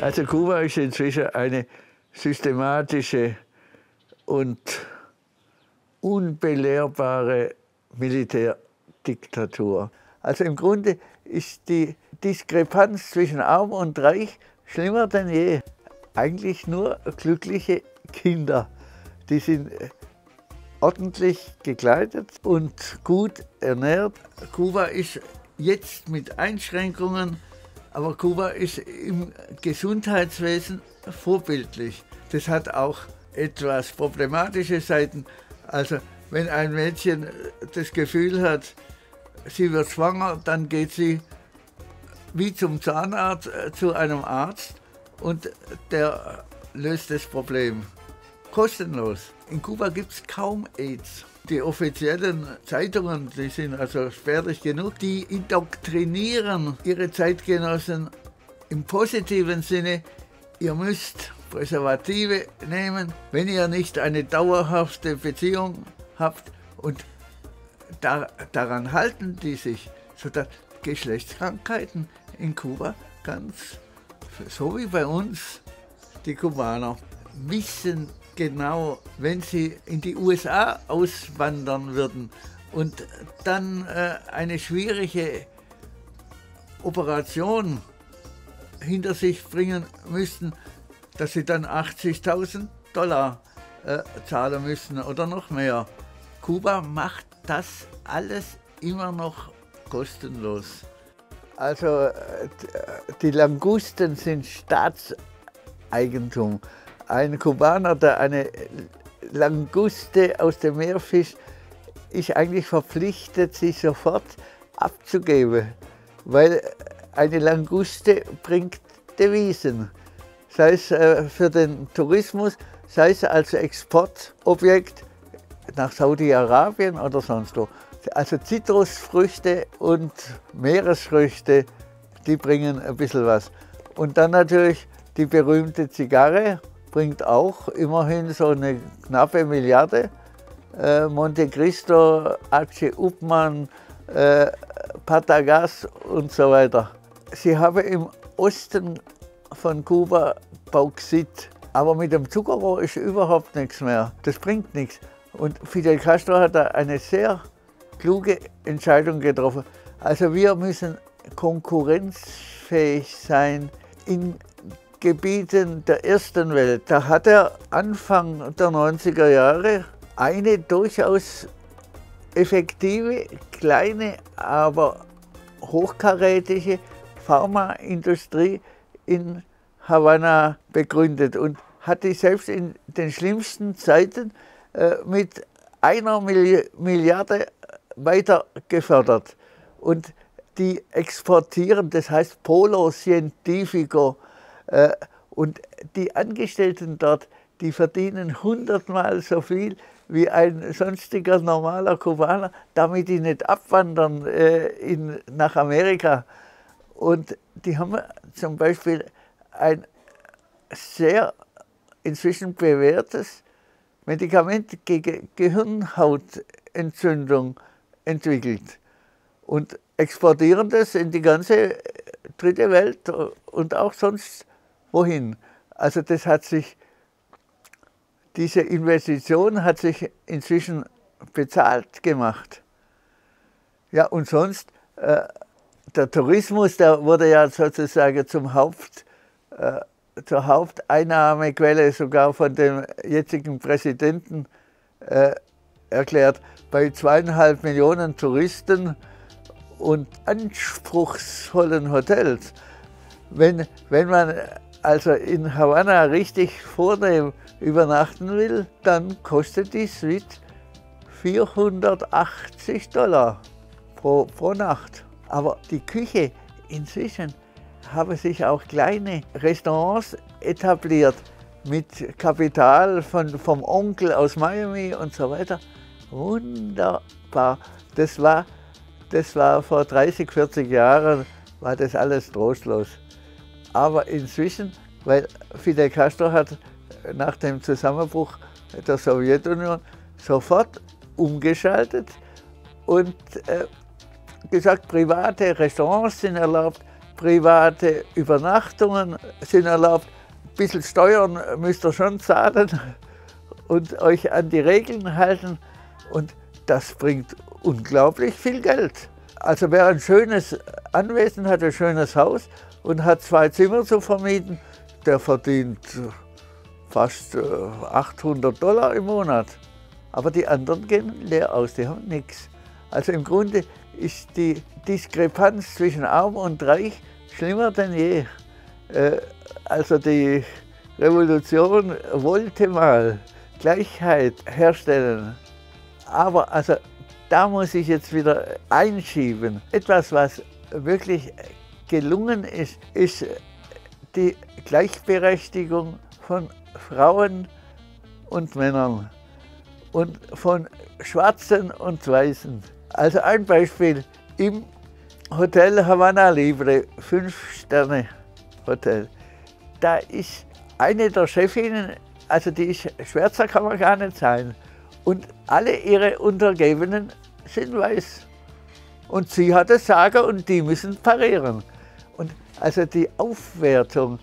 Also Kuba ist inzwischen eine systematische und unbelehrbare Militärdiktatur. Also im Grunde ist die Diskrepanz zwischen Arm und Reich schlimmer denn je. Eigentlich nur glückliche Kinder, die sind ordentlich gekleidet und gut ernährt. Kuba ist jetzt mit Einschränkungen, aber Kuba ist im Gesundheitswesen vorbildlich. Das hat auch etwas problematische Seiten. Also wenn ein Mädchen das Gefühl hat, sie wird schwanger, dann geht sie wie zum Zahnarzt zu einem Arzt und der löst das Problem. Kostenlos. In Kuba gibt es kaum AIDS. Die offiziellen Zeitungen, die sind also spärlich genug, die indoktrinieren ihre Zeitgenossen im positiven Sinne. Ihr müsst Präservative nehmen, wenn ihr nicht eine dauerhafte Beziehung habt. Und daran halten die sich, sodass Geschlechtskrankheiten in Kuba ganz, so wie bei uns, die Kubaner wissen genau, wenn sie in die USA auswandern würden und dann eine schwierige Operation hinter sich bringen müssten, dass sie dann $80.000 zahlen müssen oder noch mehr. Kuba macht das alles immer noch kostenlos. Also die Langusten sind Staatseigentum. Ein Kubaner, der eine Languste aus dem Meer fischt, ist eigentlich verpflichtet, sie sofort abzugeben, weil eine Languste bringt Devisen, sei es für den Tourismus, sei es als Exportobjekt nach Saudi-Arabien oder sonst wo. Also Zitrusfrüchte und Meeresfrüchte, die bringen ein bisschen was. Und dann natürlich die berühmte Zigarre, bringt auch immerhin so eine knappe Milliarde. Monte Cristo, Ace Upmann, Patagas und so weiter. Sie haben im Osten von Kuba Bauxit, aber mit dem Zuckerrohr ist überhaupt nichts mehr. Das bringt nichts. Und Fidel Castro hat da eine sehr kluge Entscheidung getroffen. Also wir müssen konkurrenzfähig sein in Gebieten der ersten Welt. Da hat er Anfang der 90er Jahre eine durchaus effektive, kleine, aber hochkarätige Pharmaindustrie in Havanna begründet und hat die selbst in den schlimmsten Zeiten mit 1 Milliarde weiter gefördert. Und die exportieren, das heißt Polo Científico, und die Angestellten dort, die verdienen 100-mal so viel wie ein sonstiger normaler Kubaner, damit die nicht abwandern nach Amerika. Und die haben zum Beispiel ein sehr inzwischen bewährtes Medikament gegen Gehirnhautentzündung entwickelt und exportieren das in die ganze dritte Welt und auch sonst wohin. Also das hat sich, diese Investition hat sich inzwischen bezahlt gemacht. Ja, und sonst, der Tourismus, der wurde ja sozusagen zur Haupteinnahmequelle sogar von dem jetzigen Präsidenten erklärt. Bei 2,5 Millionen Touristen und anspruchsvollen Hotels. Wenn man also in Havanna richtig vornehm übernachten will, dann kostet die Suite $480 pro Nacht. Aber die Küche inzwischen haben sich auch kleine Restaurants etabliert mit Kapital vom Onkel aus Miami und so weiter. Wunderbar. Das war vor 30, 40 Jahren, war das alles trostlos. Aber inzwischen, weil Fidel Castro hat nach dem Zusammenbruch der Sowjetunion sofort umgeschaltet und gesagt, private Restaurants sind erlaubt, private Übernachtungen sind erlaubt. Ein bisschen Steuern müsst ihr schon zahlen und euch an die Regeln halten. Und das bringt unglaublich viel Geld. Also wer ein schönes Anwesen hat, ein schönes Haus und hat 2 Zimmer zu vermieten, der verdient fast $800 im Monat. Aber die anderen gehen leer aus, die haben nichts. Also im Grunde ist die Diskrepanz zwischen Arm und Reich schlimmer denn je. Also die Revolution wollte mal Gleichheit herstellen. Aber also da muss ich jetzt wieder einschieben. Etwas, was wirklich gelungen ist, ist die Gleichberechtigung von Frauen und Männern und von Schwarzen und Weißen. Also ein Beispiel, im Hotel Havana Libre, 5-Sterne-Hotel, da ist eine der Chefinnen, also die ist schwärzer, kann man gar nicht sein, und alle ihre Untergebenen sind weiß. Und sie hat das Sagen und die müssen parieren. Und also die Aufwertung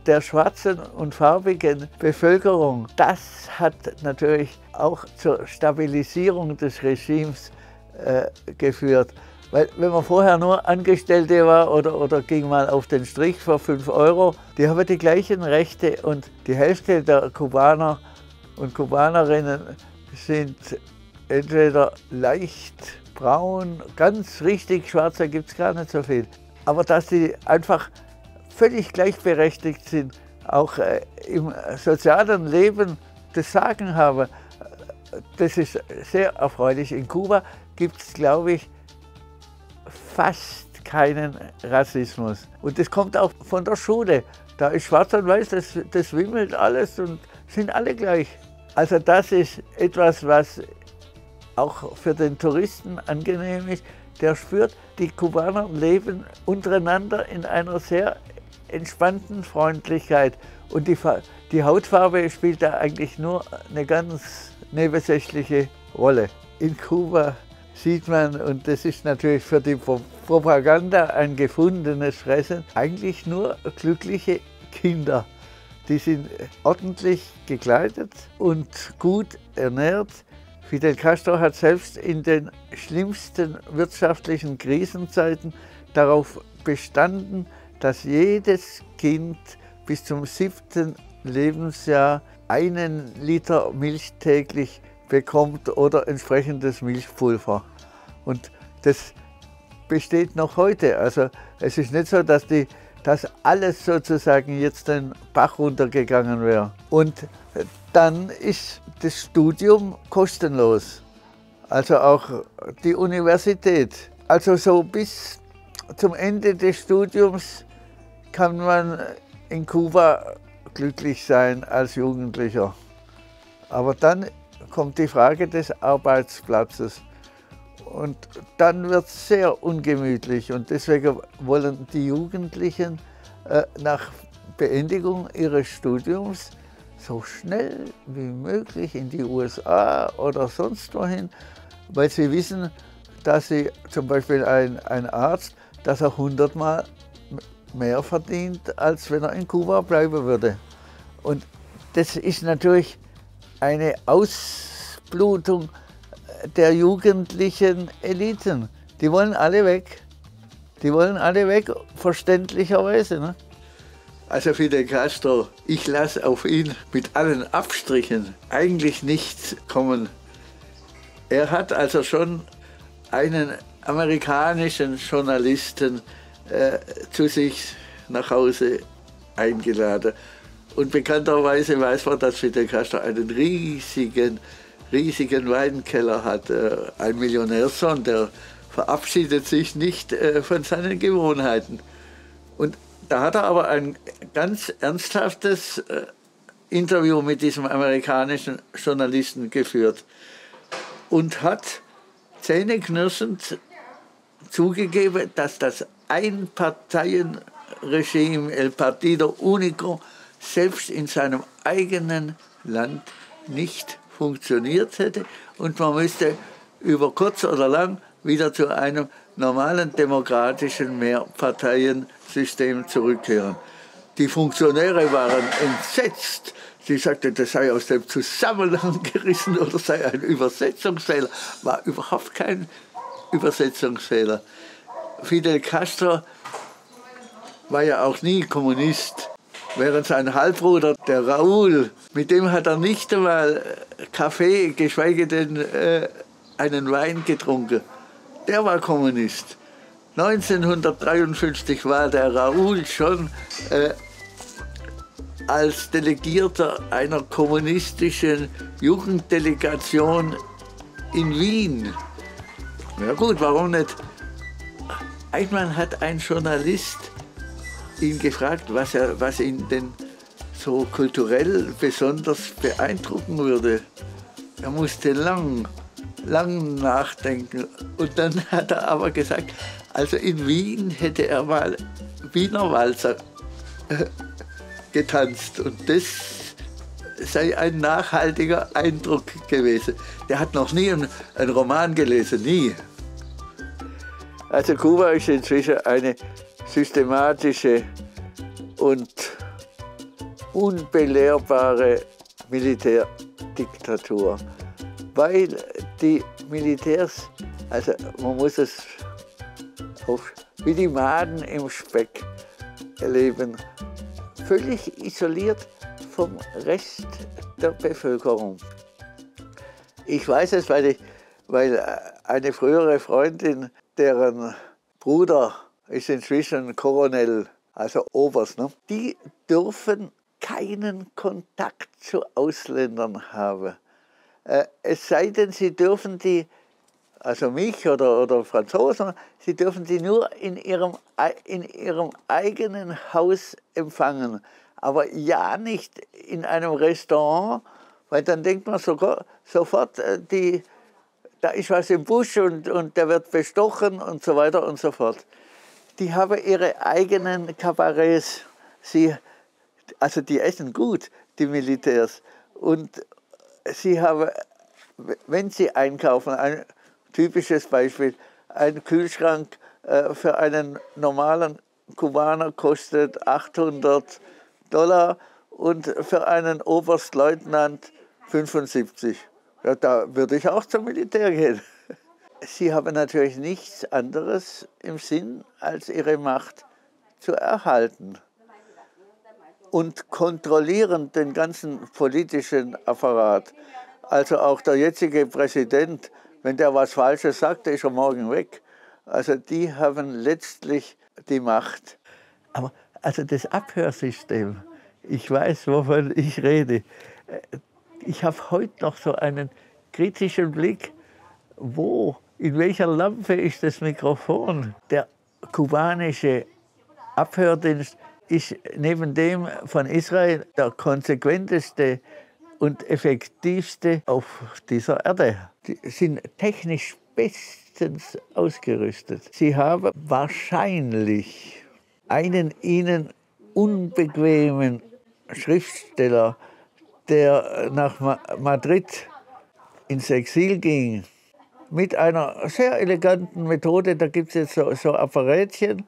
der schwarzen und farbigen Bevölkerung, das hat natürlich auch zur Stabilisierung des Regimes geführt. Weil wenn man vorher nur Angestellte war oder ging mal auf den Strich für 5 €, die haben die gleichen Rechte und die Hälfte der Kubaner und Kubanerinnen sind entweder leicht braun, ganz richtig schwarzer gibt es gar nicht so viel. Aber dass sie einfach völlig gleichberechtigt sind, auch im sozialen Leben das Sagen haben, das ist sehr erfreulich. In Kuba gibt es, glaube ich, fast keinen Rassismus. Und das kommt auch von der Schule. Da ist Schwarz und Weiß, das wimmelt alles und sind alle gleich. Also das ist etwas, was auch für den Touristen angenehm ist. Der spürt, die Kubaner leben untereinander in einer sehr entspannten Freundlichkeit. Und die Hautfarbe spielt da eigentlich nur eine ganz nebensächliche Rolle. In Kuba sieht man, und das ist natürlich für die Propaganda ein gefundenes Fressen, eigentlich nur glückliche Kinder. Die sind ordentlich gekleidet und gut ernährt. Fidel Castro hat selbst in den schlimmsten wirtschaftlichen Krisenzeiten darauf bestanden, dass jedes Kind bis zum 7. Lebensjahr 1 Liter Milch täglich bekommt oder entsprechendes Milchpulver. Und das besteht noch heute. Also es ist nicht so, dass alles sozusagen jetzt den Bach runtergegangen wäre. Und dann ist das Studium kostenlos, also auch die Universität. Also so bis zum Ende des Studiums kann man in Kuba glücklich sein als Jugendlicher. Aber dann kommt die Frage des Arbeitsplatzes. Und dann wird es sehr ungemütlich und deswegen wollen die Jugendlichen nach Beendigung ihres Studiums so schnell wie möglich in die USA oder sonst wohin, weil sie wissen, dass sie zum Beispiel ein Arzt, dass er 100-mal mehr verdient, als wenn er in Kuba bleiben würde. Und das ist natürlich eine Ausblutung der jugendlichen Eliten. Die wollen alle weg. Die wollen alle weg, verständlicherweise. Ne? Also Fidel Castro, ich lasse auf ihn mit allen Abstrichen eigentlich nichts kommen. Er hat also schon einen amerikanischen Journalisten zu sich nach Hause eingeladen. Und bekannterweise weiß man, dass Fidel Castro einen riesigen Weinkeller hat. Ein Millionärssohn, der verabschiedet sich nicht von seinen Gewohnheiten. Und da hat er aber ein ganz ernsthaftes Interview mit diesem amerikanischen Journalisten geführt und hat zähneknirschend zugegeben, dass das Einparteienregime, El Partido Único, selbst in seinem eigenen Land nicht funktioniert hätte und man müsste über kurz oder lang wieder zu einem normalen demokratischen Mehrparteiensystem zurückkehren. Die Funktionäre waren entsetzt. Sie sagte, das sei aus dem Zusammenhang gerissen oder sei ein Übersetzungsfehler. War überhaupt kein Übersetzungsfehler. Fidel Castro war ja auch nie Kommunist. Während sein Halbbruder, der Raúl, mit dem hat er nicht einmal Kaffee, geschweige denn einen Wein getrunken. Der war Kommunist. 1953 war der Raúl schon als Delegierter einer kommunistischen Jugenddelegation in Wien. Ja gut, warum nicht? Einmal hat ein Journalist ihn gefragt, was ihn denn so kulturell besonders beeindrucken würde. Er musste lang nachdenken. Und dann hat er aber gesagt, also in Wien hätte er mal Wiener Walzer getanzt. Und das sei ein nachhaltiger Eindruck gewesen. Der hat noch nie einen Roman gelesen, nie. Also Kuba ist inzwischen eine systematische und unbelehrbare Militärdiktatur, weil die Militärs, also man muss es wie die Maden im Speck leben, völlig isoliert vom Rest der Bevölkerung. Ich weiß es, weil eine frühere Freundin, deren Bruder ist inzwischen Colonel, also Oberst, ne? Die dürfen keinen Kontakt zu Ausländern haben. Es sei denn, sie dürfen die, also mich oder Franzosen, sie dürfen die nur in ihrem eigenen Haus empfangen. Aber ja nicht in einem Restaurant, weil dann denkt man sofort, da ist was im Busch und der wird bestochen und so weiter und so fort. Die haben ihre eigenen Kabarets. Also die essen gut, die Militärs. Und sie haben, wenn sie einkaufen, ein typisches Beispiel, ein Kühlschrank für einen normalen Kubaner kostet $800 und für einen Oberstleutnant 75. Ja, da würde ich auch zum Militär gehen. Sie haben natürlich nichts anderes im Sinn, als ihre Macht zu erhalten. Und kontrollieren den ganzen politischen Apparat. Also auch der jetzige Präsident, wenn der was Falsches sagt, ist er morgen weg. Also die haben letztlich die Macht. Aber also das Abhörsystem, ich weiß, wovon ich rede. Ich habe heute noch so einen kritischen Blick, in welcher Lampe ist das Mikrofon? Der kubanische Abhördienst ist neben dem von Israel der konsequenteste und effektivste auf dieser Erde. Die sind technisch bestens ausgerüstet. Sie haben wahrscheinlich einen ihnen unbequemen Schriftsteller, der nach Madrid ins Exil ging, mit einer sehr eleganten Methode. Da gibt es jetzt so Apparätchen,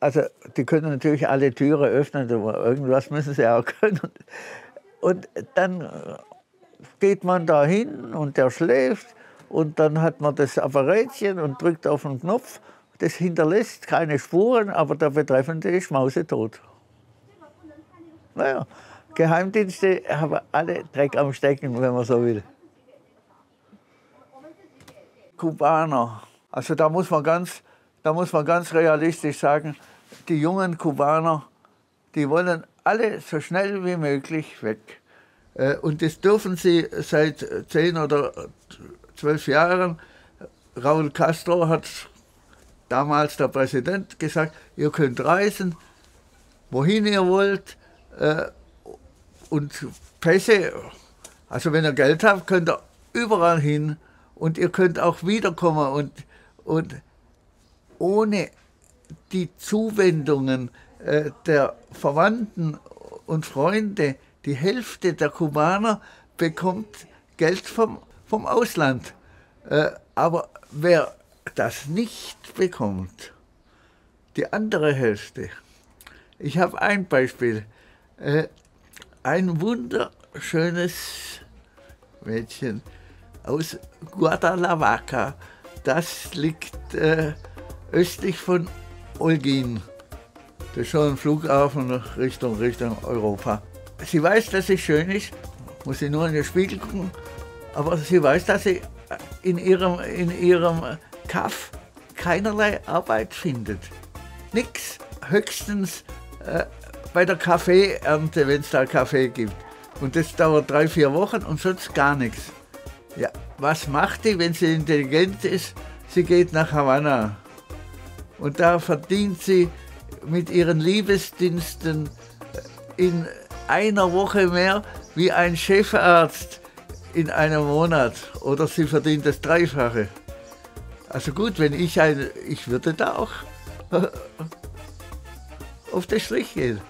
also die können natürlich alle Türen öffnen, aber irgendwas müssen sie auch können. Und dann geht man da hin und der schläft und dann hat man das Apparätchen und drückt auf den Knopf. Das hinterlässt keine Spuren, aber der Betreffende ist mausetot. Naja, Geheimdienste haben alle Dreck am Stecken, wenn man so will. Kubaner, also da muss man ganz realistisch sagen, die jungen Kubaner, die wollen alle so schnell wie möglich weg. Und das dürfen sie seit 10 oder 12 Jahren. Raúl Castro hat damals, der Präsident, gesagt, ihr könnt reisen, wohin ihr wollt. Und Pässe, also wenn ihr Geld habt, könnt ihr überall hin und ihr könnt auch wiederkommen. Und ohne die Zuwendungen der Verwandten und Freunde, die Hälfte der Kubaner bekommt Geld vom Ausland. Aber wer das nicht bekommt, die andere Hälfte. Ich habe ein Beispiel. Ein wunderschönes Mädchen aus Guadalajara, das liegt östlich von Holguín. Das ist schon ein Flughafen Richtung Europa. Sie weiß, dass sie schön ist, muss sie nur in den Spiegel gucken, aber sie weiß, dass sie in ihrem Kaff keinerlei Arbeit findet. Nix, höchstens bei der Kaffeeernte, wenn es da Kaffee gibt. Und das dauert 3, 4 Wochen und sonst gar nichts. Ja, was macht die, wenn sie intelligent ist? Sie geht nach Havanna. Und da verdient sie mit ihren Liebesdiensten in einer Woche mehr wie ein Chefarzt in einem Monat. Oder sie verdient das Dreifache. Also gut, wenn ich würde da auch auf den Strich gehen.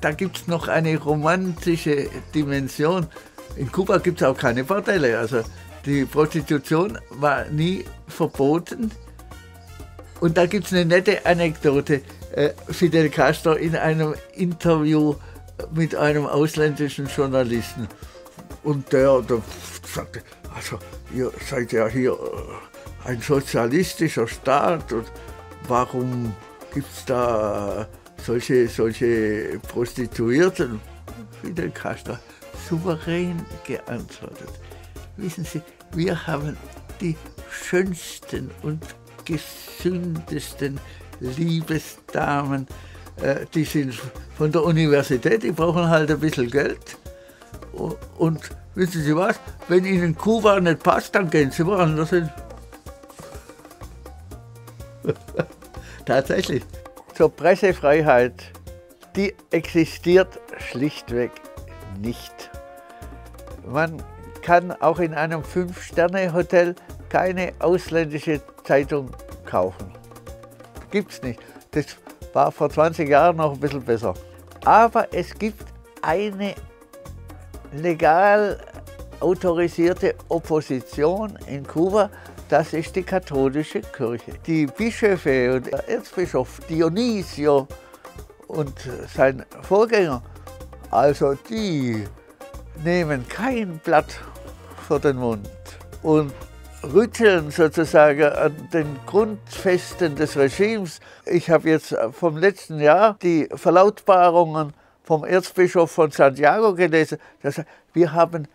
Da gibt es noch eine romantische Dimension. In Kuba gibt es auch keine Bordelle. Also die Prostitution war nie verboten. Und da gibt es eine nette Anekdote. Fidel Castro in einem Interview mit einem ausländischen Journalisten. Und der sagte, also ihr seid ja hier ein sozialistischer Staat und warum gibt es da solche Prostituierten? Fidel Castro souverän geantwortet. Wissen Sie, wir haben die schönsten und gesündesten Liebesdamen, die sind von der Universität, die brauchen halt ein bisschen Geld. Und wissen Sie was, wenn Ihnen Kuba nicht passt, dann gehen Sie woanders hin. Tatsächlich. Zur Pressefreiheit, die existiert schlichtweg nicht. Man kann auch in einem 5-Sterne-Hotel keine ausländische Zeitung kaufen. Gibt's nicht. Das war vor 20 Jahren noch ein bisschen besser. Aber es gibt eine legal autorisierte Opposition in Kuba, das ist die katholische Kirche. Die Bischöfe und der Erzbischof Dionisio und sein Vorgänger, also die nehmen kein Blatt vor den Mund und rütteln sozusagen an den Grundfesten des Regimes. Ich habe jetzt vom letzten Jahr die Verlautbarungen vom Erzbischof von Santiago gelesen. Das heißt, wir haben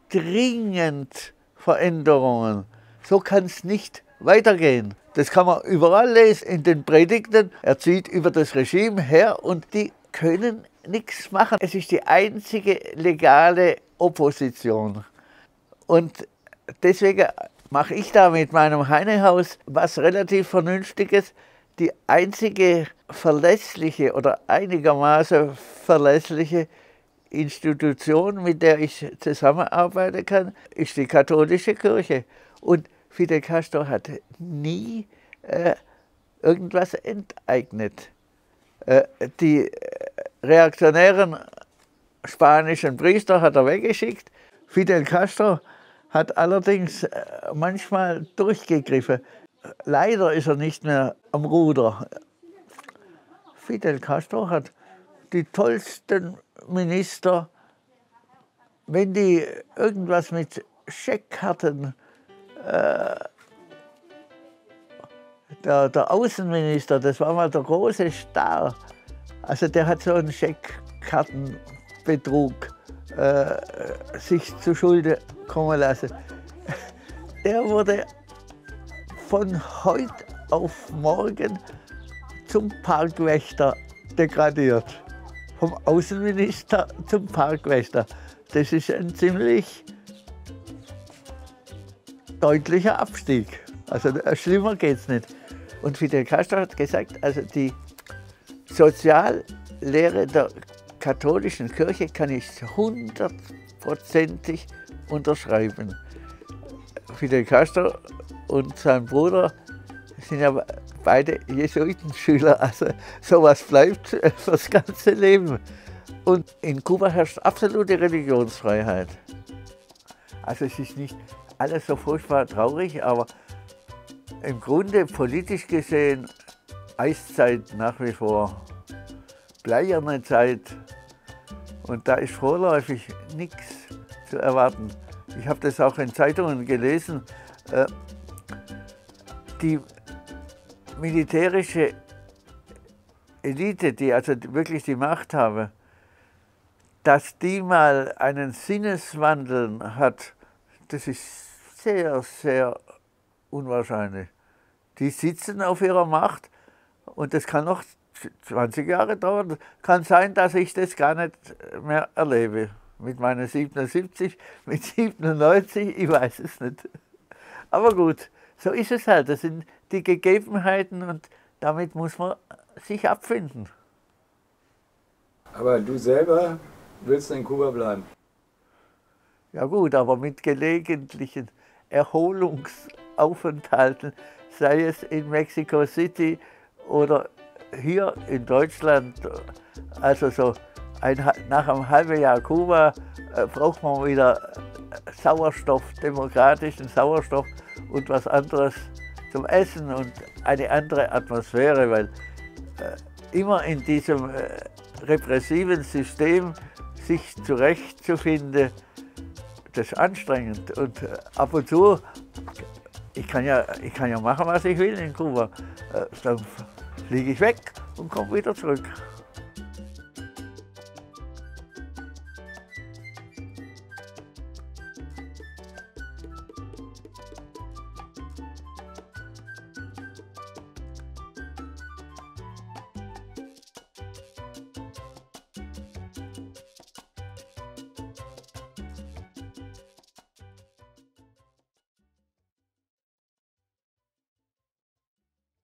dringend Veränderungen. So kann es nicht weitergehen. Das kann man überall lesen in den Predigten. Er zieht über das Regime her und die können nichts machen. Es ist die einzige legale Opposition. Und deswegen mache ich da mit meinem Heinehaus was relativ Vernünftiges. Die einzige verlässliche oder einigermaßen verlässliche Institution, mit der ich zusammenarbeiten kann, ist die katholische Kirche. Und Fidel Castro hat nie irgendwas enteignet. Die reaktionären spanischen Priester hat er weggeschickt. Fidel Castro hat allerdings manchmal durchgegriffen. Leider ist er nicht mehr am Ruder. Fidel Castro hat die tollsten Minister, wenn die irgendwas mit Scheck hatten. Der Außenminister, das war mal der große Star. Also der hat so einen Scheckkartenbetrug sich zu Schulden kommen lassen. Der wurde von heute auf morgen zum Parkwächter degradiert. Vom Außenminister zum Parkwächter. Das ist ein ziemlich deutlicher Abstieg. Also schlimmer geht's nicht. Und Fidel Castro hat gesagt, also die Soziallehre der katholischen Kirche kann ich 100%ig unterschreiben. Fidel Castro und sein Bruder sind ja beide Jesuitenschüler, also sowas bleibt fürs ganze Leben. Und in Kuba herrscht absolute Religionsfreiheit. Also es ist nicht alles so furchtbar traurig, aber Im Grunde politisch gesehen Eiszeit nach wie vor, bleierne Zeit, und da ist vorläufig nichts zu erwarten. Ich habe das auch in Zeitungen gelesen. Die militärische Elite, die also wirklich die Macht habe, dass die mal einen Sinneswandel hat, das ist sehr, sehr unwahrscheinlich. Die sitzen auf ihrer Macht und das kann noch 20 Jahre dauern. Kann sein, dass ich das gar nicht mehr erlebe. Mit meinen 77, mit 97, ich weiß es nicht. Aber gut, so ist es halt. Das sind die Gegebenheiten und damit muss man sich abfinden. Aber du selber willst in Kuba bleiben? Ja gut, aber mit gelegentlichen Erholungsaufenthalten, sei es in Mexico City oder hier in Deutschland. Also so nach einem halben Jahr Kuba braucht man wieder Sauerstoff, demokratischen Sauerstoff und was anderes zum Essen und eine andere Atmosphäre, weil immer in diesem repressiven System sich zurechtzufinden, das ist anstrengend. Und ab und zu, ich kann ja machen, was ich will in Kuba. Dann fliege ich weg und komme wieder zurück.